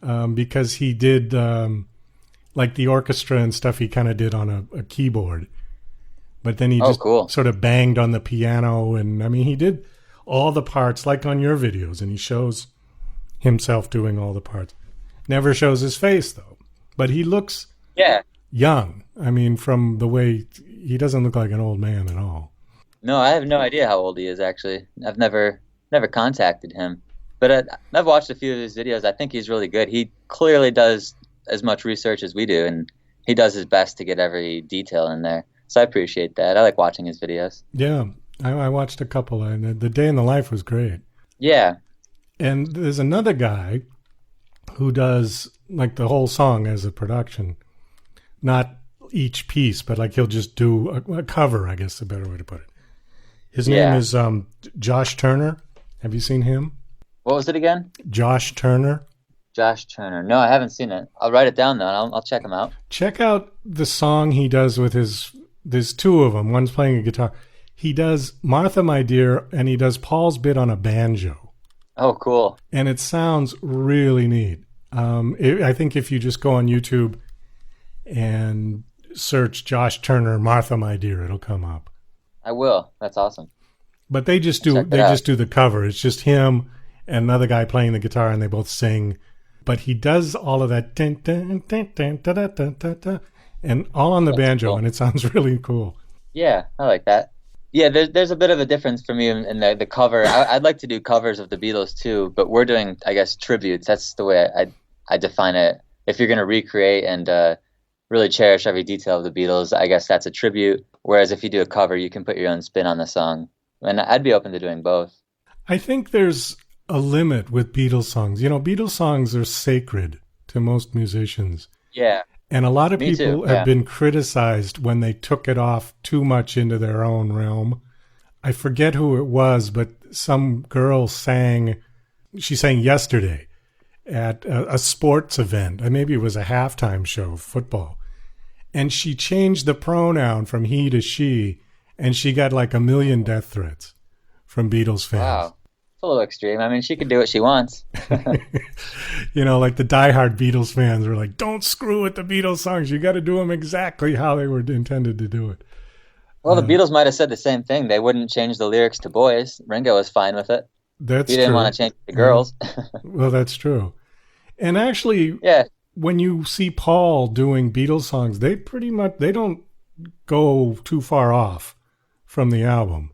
yeah. Because he did like the orchestra and stuff he kind of did on a keyboard. But then he just sort of banged on the piano. And I mean, he did all the parts like on your videos, and he shows himself doing all the parts. Never shows his face, though. But he looks young. I mean, from the way, he doesn't look like an old man at all. No, I have no idea how old he is, actually. I've never contacted him. But I've watched a few of his videos. I think he's really good. He clearly does as much research as we do, and he does his best to get every detail in there. So I appreciate that. I like watching his videos. Yeah, I watched a couple, and The Day in the Life was great. Yeah. And there's another guy who does like the whole song as a production. Not each piece, but like he'll just do a cover, I guess is a better way to put it. His name is Josh Turner. Have you seen him? What was it again? Josh Turner. Josh Turner. No, I haven't seen it. I'll write it down, though, and I'll check him out. Check out the song he does with there's two of them. One's playing a guitar. He does Martha, My Dear, and he does Paul's bit on a banjo. Oh, cool. And it sounds really neat. I think if you just go on YouTube and search Josh Turner, Martha, My Dear, it'll come up. I will. That's awesome. But they just do the cover. It's just him and another guy playing the guitar, and they both sing. But he does all of that and all on the banjo, cool. And it sounds really cool. Yeah, I like that. Yeah, there's a bit of a difference for me in the cover. I'd like to do covers of the Beatles too, but we're doing, I guess, tributes. That's the way I define it. If you're going to recreate and really cherish every detail of the Beatles, I guess that's a tribute. Whereas if you do a cover, you can put your own spin on the song. And I'd be open to doing both. I think there's a limit with Beatles songs. You know, Beatles songs are sacred to most musicians. Yeah. And a lot of people have been criticized when they took it off too much into their own realm. I forget who it was, but some girl sang Yesterday at a sports event. Maybe it was a halftime show, football. And she changed the pronoun from he to she, and she got like 1 million death threats from Beatles fans. Wow. It's a little extreme. I mean, she can do what she wants. You know, like the diehard Beatles fans were like, don't screw with the Beatles songs. You got to do them exactly how they were intended to do it. Well, the Beatles might have said the same thing. They wouldn't change the lyrics to boys. Ringo was fine with it. That's He didn't true. want to change it to girls. Well, that's true. And actually, when you see Paul doing Beatles songs, they don't go too far off from the album.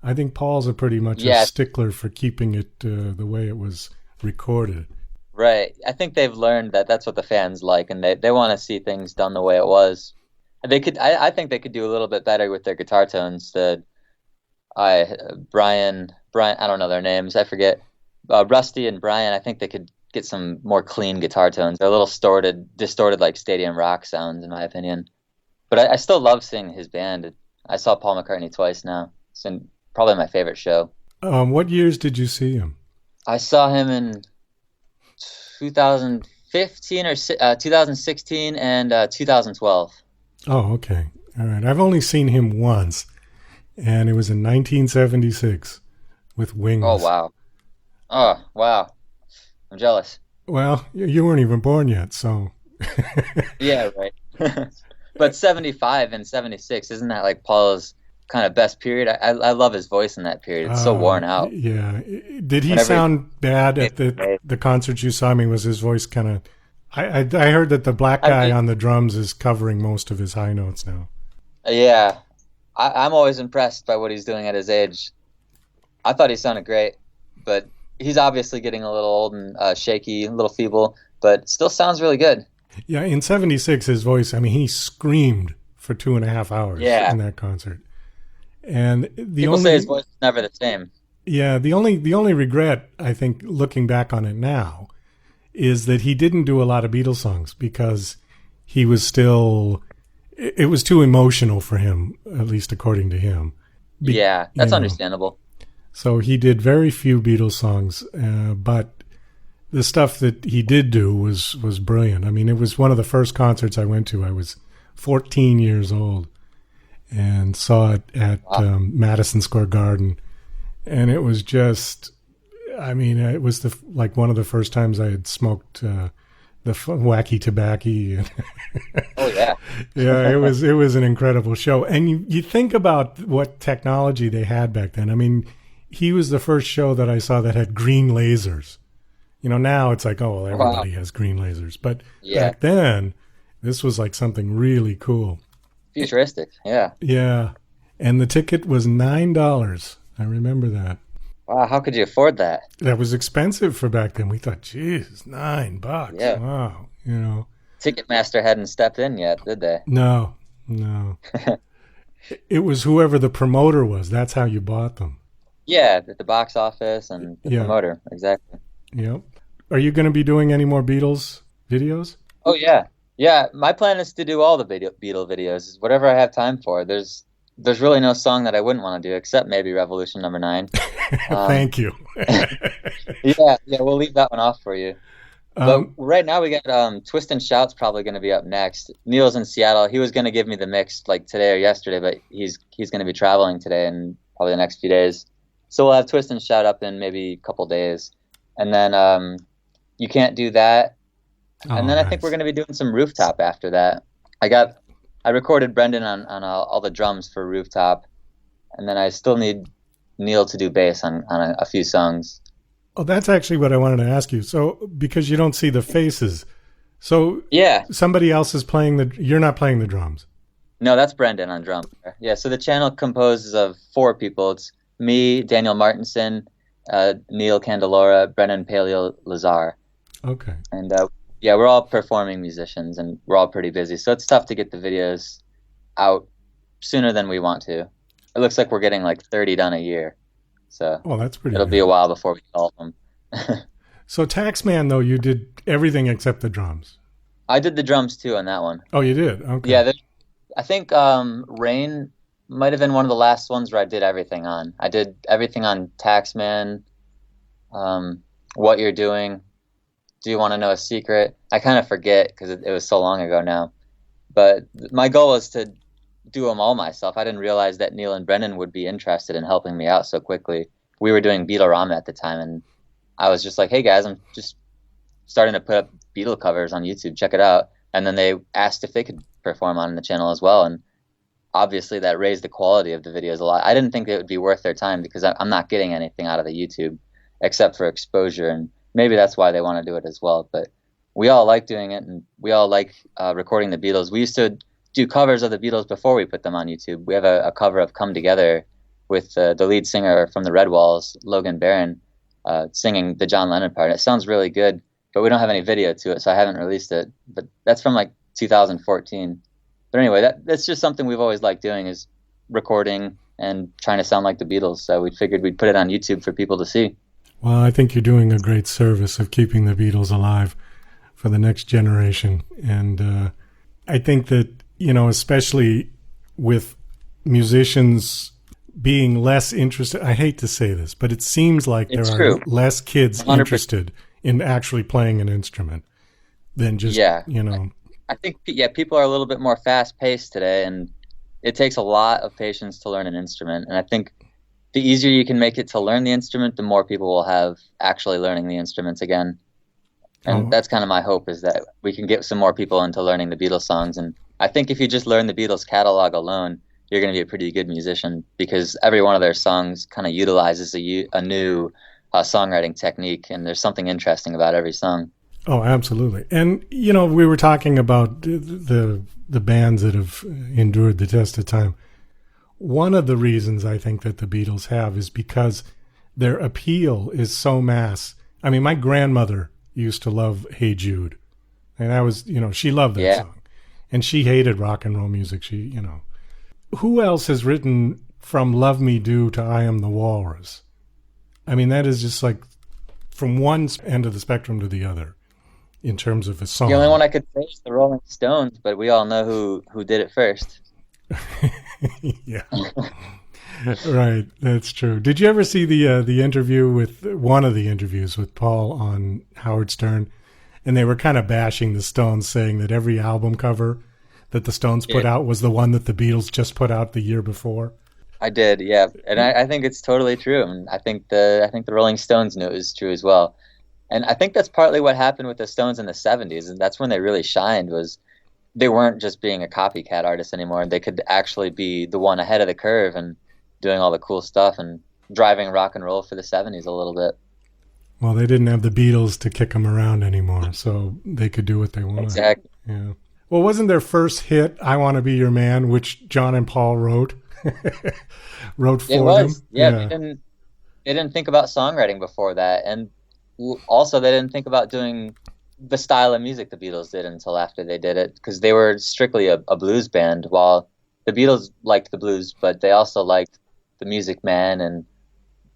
I think Paul's pretty much a stickler for keeping it the way it was recorded. Right. I think they've learned that that's what the fans like, and they want to see things done the way it was. They could. I think they could do a little bit better with their guitar tones. Brian. I don't know their names. I forget. Rusty and Brian. I think they could get some more clean guitar tones. They're a little distorted like stadium rock sounds, in my opinion. But I still love seeing his band. I saw Paul McCartney twice now. It's probably my favorite show. What years did you see him? I saw him in 2015 or 2016 and 2012. Oh, okay. All right. I've only seen him once, and it was in 1976 with Wings. Oh, wow. Oh, wow. I'm jealous. Well, you weren't even born yet, so... Yeah, right. But 75 and 76, isn't that like Paul's kind of best period? I love his voice in that period. It's so worn out. Yeah. Did he sound bad at the concerts you saw? I mean, was his voice kind of... I heard that the black guy on the drums is covering most of his high notes now. Yeah. I'm always impressed by what he's doing at his age. I thought he sounded great, but he's obviously getting a little old and shaky, a little feeble, but still sounds really good. Yeah, in 76, his voice, I mean, he screamed for 2.5 hours in that concert. And People say his voice is never the same. Yeah, the only regret, I think, looking back on it now, is that he didn't do a lot of Beatles songs because he was still... It was too emotional for him, at least according to him. Yeah, that's understandable. So he did very few Beatles songs, but the stuff that he did do was brilliant. I mean, it was one of the first concerts I went to. I was 14 years old and saw it at Madison Square Garden. And it was just, I mean, it was one of the first times I had smoked the wacky tobacco. Oh, yeah. Yeah, it was an incredible show. And you think about what technology they had back then. I mean, he was the first show that I saw that had green lasers. You know, now it's like, oh, well, everybody has green lasers. But back then, this was like something really cool. Futuristic, yeah. Yeah. And the ticket was $9. I remember that. Wow, how could you afford that? That was expensive for back then. We thought, geez, $9. Yeah. Wow. You know. Ticketmaster hadn't stepped in yet, did they? No. It was whoever the promoter was. That's how you bought them. Yeah, at the box office and the promoter, exactly. Yep. Are you going to be doing any more Beatles videos? Oh, yeah. Yeah, my plan is to do all the Beatle videos, whatever I have time for. There's really no song that I wouldn't want to do, except maybe Revolution Number 9. Thank you. Yeah, we'll leave that one off for you. But right now we got Twist and Shout's probably going to be up next. Neil's in Seattle. He was going to give me the mix like today or yesterday, but he's going to be traveling today and probably the next few days. So we'll have Twist and Shout up in maybe a couple days. And then You Can't Do That. And then I think we're going to be doing some Rooftop after that. I got I recorded Brendan on all the drums for Rooftop, and then I still need Neil to do bass on a few songs. Oh, that's actually what I wanted to ask you. So, because you don't see the faces, so Yeah. somebody else is playing you're not playing the drums. No, that's Brendan on drums. Yeah, so the channel composes of 4 people. It's me, Daniel Martinson, Neil Candelora, Brennan Paleo-Lazar. Okay. And yeah, we're all performing musicians, and we're all pretty busy. So it's tough to get the videos out sooner than we want to. It looks like we're getting like 30 done a year. So that's pretty it'll good. be a while before we get all of them. So Taxman, though, you did everything except the drums. I did the drums too on that one. Oh, you did? Okay. Yeah, I think Rain might have been one of the last ones where I did everything on. I did everything on Taxman, What You're Doing, Do You Want to Know a Secret? I kind of forget because it was so long ago now. But my goal was to do them all myself. I didn't realize that Neil and Brendan would be interested in helping me out so quickly. We were doing Beatle-rama at the time, and I was just like, hey guys, I'm just starting to put up Beatle covers on YouTube. Check it out. And then they asked if they could perform on the channel as well. And obviously that raised the quality of the videos a lot. I didn't think it would be worth their time because I'm not getting anything out of the YouTube except for exposure. And maybe that's why they want to do it as well. But we all like doing it, and we all like recording the Beatles. We used to do covers of the Beatles before we put them on YouTube. We have a cover of Come Together with the lead singer from the Red Walls, Logan Barron, singing the John Lennon part. It sounds really good, but we don't have any video to it, so I haven't released it. But that's from like 2014. But anyway, that's just something we've always liked doing, is recording and trying to sound like the Beatles. So we figured we'd put it on YouTube for people to see. Well, I think you're doing a great service of keeping the Beatles alive for the next generation. And I think that, especially with musicians being less interested, I hate to say this, but it seems like there are less kids 100%. Interested in actually playing an instrument than just, I think, people are a little bit more fast-paced today, and it takes a lot of patience to learn an instrument. And I think the easier you can make it to learn the instrument, the more people will have actually learning the instruments again. And that's kind of my hope, is that we can get some more people into learning the Beatles songs. And I think if you just learn the Beatles catalog alone, you're going to be a pretty good musician, because every one of their songs kind of utilizes a new songwriting technique, and there's something interesting about every song. Oh, absolutely. And, we were talking about the bands that have endured the test of time. One of the reasons I think that the Beatles have is because their appeal is so mass. I mean, my grandmother used to love Hey Jude, and I was, she loved that song, and she hated rock and roll music. She, who else has written From Love Me Do to I Am the Walrus? I mean, that is just like from one end of the spectrum to the other in terms of a song. The only one I could say is the Rolling Stones, but we all know who did it first. Yeah. Right, that's true. Did you ever see the interview with one of the interviews with Paul on Howard Stern? And they were kind of bashing the Stones, saying that every album cover that the Stones put out was the one that the Beatles just put out the year before. I did, yeah, and I think it's totally true. And I think the Rolling Stones knew it was true as well. And I think that's partly what happened with the Stones in the 70s, and that's when they really shined. Was they weren't just being a copycat artist anymore. They could actually be the one ahead of the curve and doing all the cool stuff and driving rock and roll for the 70s a little bit. Well, they didn't have the Beatles to kick them around anymore, so they could do what they wanted. Exactly. Yeah. Well, wasn't their first hit "I Want to Be Your Man," which John and Paul wrote for them? It was. Yeah. They didn't think about songwriting before that, and also they didn't think about doing the style of music the Beatles did until after they did it, because they were strictly a blues band, while the Beatles liked the blues, but they also liked the Music Man, and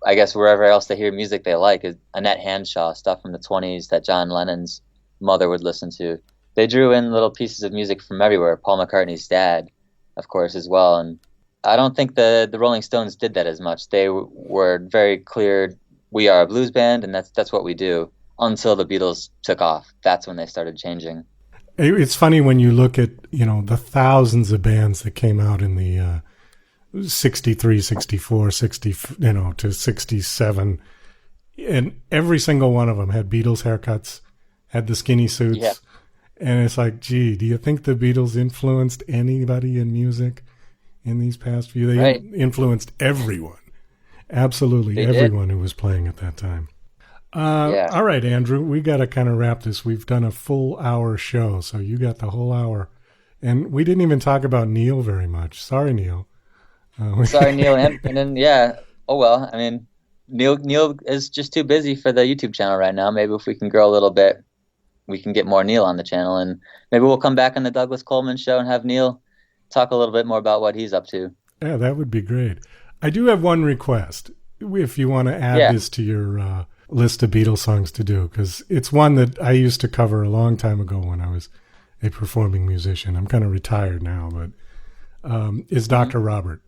I guess wherever else they hear music they like is Annette Hanshaw, stuff from the 20s that John Lennon's mother would listen to. They drew in little pieces of music from everywhere. Paul McCartney's dad, of course, as well. And I don't think the Rolling Stones did that as much. They were very clear, we are a blues band, and that's what we do, until the Beatles took off. That's when they started changing. It's funny when you look at, the thousands of bands that came out in the 63, 64, 60, to 67. And every single one of them had Beatles haircuts, had the skinny suits. Yeah. And it's like, gee, do you think the Beatles influenced anybody in music in these past few? They Right. influenced everyone. Absolutely They did. everyone who was playing at that time. Yeah. All right, Andrew, we got to kind of wrap this. We've done a full hour show, so you got the whole hour. And we didn't even talk about Neil very much. Sorry, Neil. Sorry, Neil. And then, yeah. Oh, well, I mean, Neil is just too busy for the YouTube channel right now. Maybe if we can grow a little bit, we can get more Neil on the channel. And maybe we'll come back on the Douglas Coleman show and have Neil talk a little bit more about what he's up to. Yeah, that would be great. I do have one request. If you want to add this to your list of Beatles songs to do, because it's one that I used to cover a long time ago when I was a performing musician. I'm kind of retired now, but it's Dr. Robert.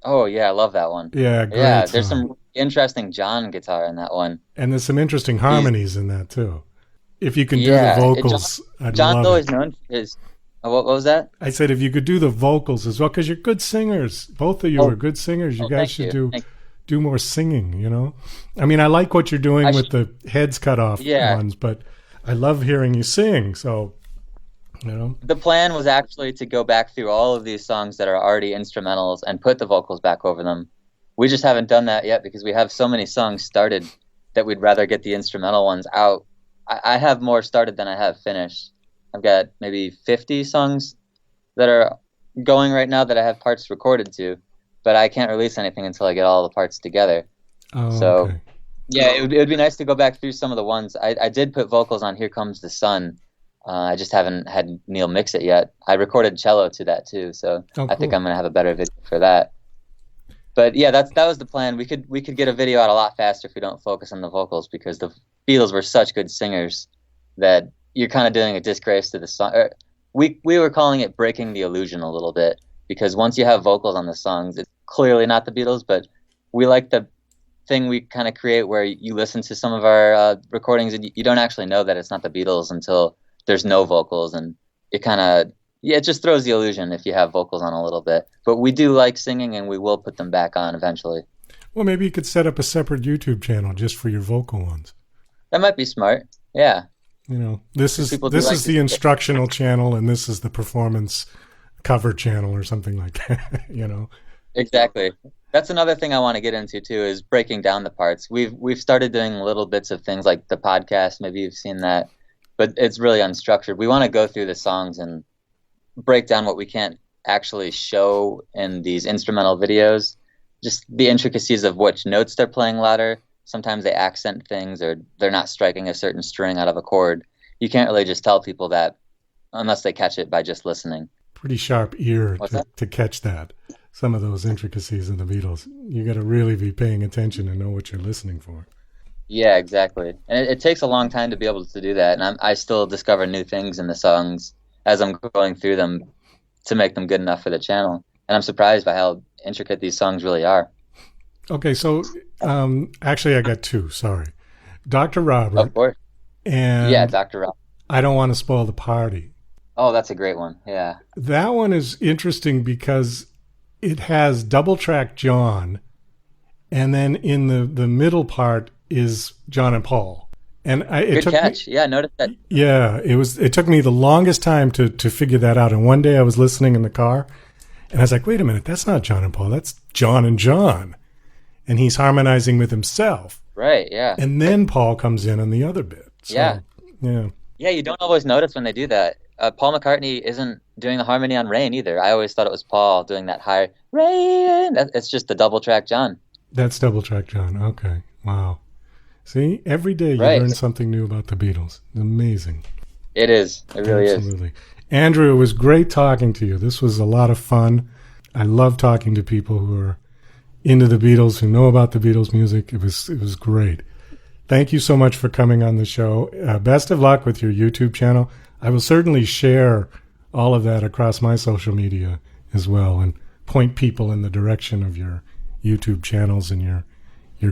Oh, yeah, I love that one. Yeah, great Yeah, song. there's some interesting John guitar in that one. And there's some interesting harmonies in that, too. If you can do the Yeah, vocals, I'd John's love always it. known for his... what was that? I said if you could do the vocals as well, because you're good singers. Both of you are good singers. You guys should do more singing, you know? I mean, I like what you're doing with the heads cut off ones, but I love hearing you sing, so... You know? The plan was actually to go back through all of these songs that are already instrumentals and put the vocals back over them. We just haven't done that yet because we have so many songs started that we'd rather get the instrumental ones out. I have more started than I have finished. I've got maybe 50 songs that are going right now that I have parts recorded to, but I can't release anything until I get all the parts together. Okay. Yeah, it would be nice to go back through some of the ones. I did put vocals on Here Comes the Sun. I just haven't had Neil mix it yet. I recorded cello to that too, so I think I'm gonna have a better video for that. But yeah, that was the plan. We could get a video out a lot faster if we don't focus on the vocals, because the Beatles were such good singers that you're kind of doing a disgrace to the song. We were calling it breaking the illusion a little bit, because once you have vocals on the songs, it's clearly not the Beatles. But we like the thing we kind of create where you listen to some of our recordings and you don't actually know that it's not the Beatles until there's no vocals, and it kind of, it just throws the illusion if you have vocals on a little bit. But we do like singing, and we will put them back on eventually. Well, maybe you could set up a separate YouTube channel just for your vocal ones. That might be smart. Yeah. You know, this is like the instructional channel, and this is the performance cover channel or something like that, you know. Exactly. That's another thing I want to get into too, is breaking down the parts. We've started doing little bits of things like the podcast. Maybe you've seen that. But it's really unstructured. We want to go through the songs and break down what we can't actually show in these instrumental videos. Just the intricacies of which notes they're playing louder. Sometimes they accent things, or they're not striking a certain string out of a chord. You can't really just tell people that unless they catch it by just listening. Pretty sharp ear to catch that. Some of those intricacies in the Beatles. You got to really be paying attention and know what you're listening for. Yeah, exactly. And it takes a long time to be able to do that. And I still discover new things in the songs as I'm going through them to make them good enough for the channel. And I'm surprised by how intricate these songs really are. Okay, so actually I got two, sorry. Dr. Robert. Of course. And yeah, Dr. Robert. I Don't Want to Spoil the Party. Oh, that's a great one. Yeah. That one is interesting because it has double track John, and then in the middle part is John and Paul. And good catch. Yeah, I noticed that. Yeah, it took me the longest time to figure that out. And one day I was listening in the car, and I was like, wait a minute, that's not John and Paul, that's John and John. And he's harmonizing with himself. Right, yeah. And then Paul comes in on the other bit. So, yeah. Yeah. Yeah, you don't always notice when they do that. Paul McCartney isn't doing the harmony on Rain either. I always thought it was Paul doing that high Rain. It's just the double track John. That's double track John. Okay. Wow. See, every day you learn something new about the Beatles. Amazing. It is. It really is. Absolutely. Andrew, it was great talking to you. This was a lot of fun. I love talking to people who are into the Beatles, who know about the Beatles music. It was great. Thank you so much for coming on the show. Best of luck with your YouTube channel. I will certainly share all of that across my social media as well, and point people in the direction of your YouTube channels and your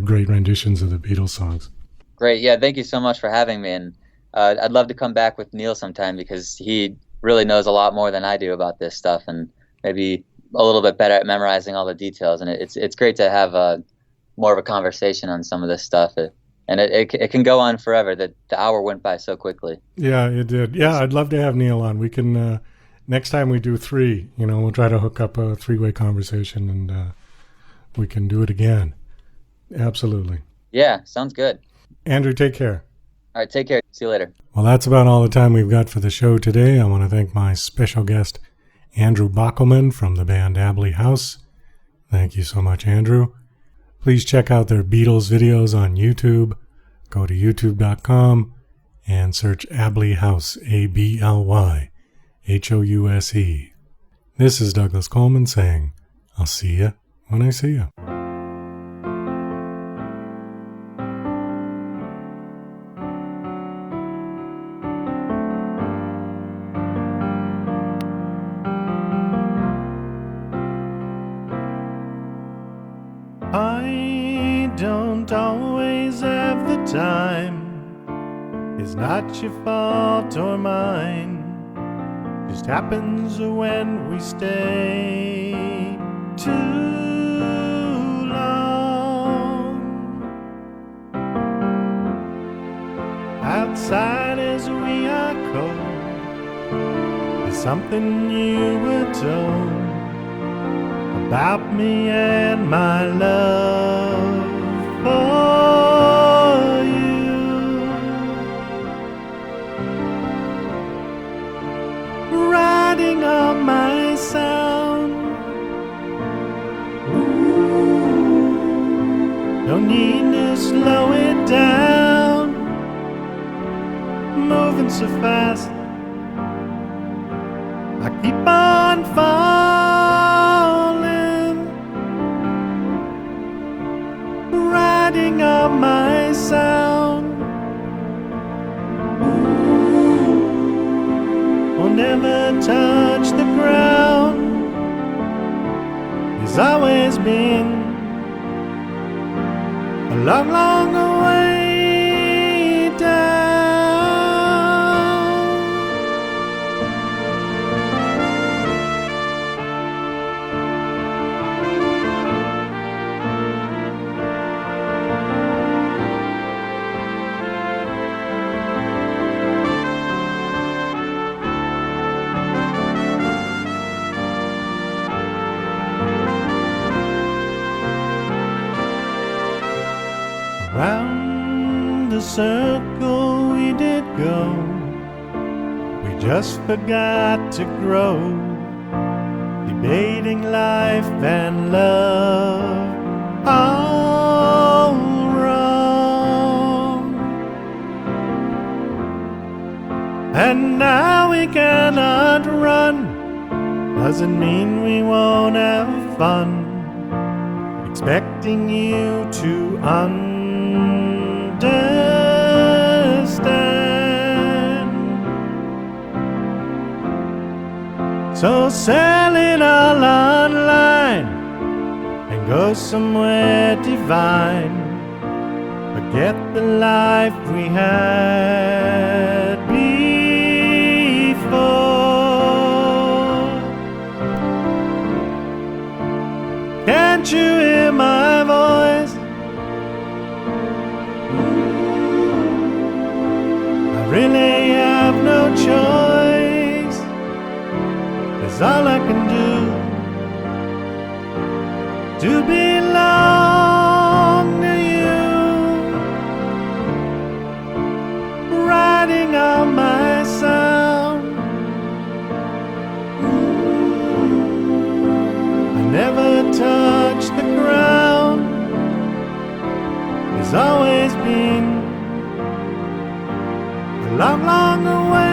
great renditions of the Beatles songs. Great. Yeah, thank you so much for having me. And I'd love to come back with Neil sometime, because he really knows a lot more than I do about this stuff, and maybe a little bit better at memorizing all the details. And it's great to have more of a conversation on some of this stuff. and it can go on forever. The hour went by so quickly. Yeah, it did. Yeah, I'd love to have Neil on. We can next time we do 3. We'll try to hook up a 3-way conversation, and we can do it again. Absolutely. Yeah, sounds good. Andrew, take care. All right, take care. See you later. Well, that's about all the time we've got for the show today. I want to thank my special guest, Andrew Bockelman from the band Ably House. Thank you so much, Andrew. Please check out their Beatles videos on YouTube. Go to youtube.com and search Ably House, ABLYHOUSE. This is Douglas Coleman saying, I'll see you when I see you. I don't always have the time. It's not your fault or mine. Just happens when we stay too long. Outside as we are cold, there's something you were told about me and my love for you. Riding on my sound, don't need to slow it down. Moving so fast, I keep on falling. Riding on my sound, will never touch the ground. There's always been a long, long way down. Round the circle we did go, we just forgot to grow, debating life and love, all wrong. And now we cannot run, doesn't mean we won't have fun, expecting you to understand. So sell it all online and go somewhere divine. Forget the life we had before. Can't you hear my voice? I really have no choice. That's all I can do to belong to you. Riding on my sound, I never touch the ground. There's always been a long, long way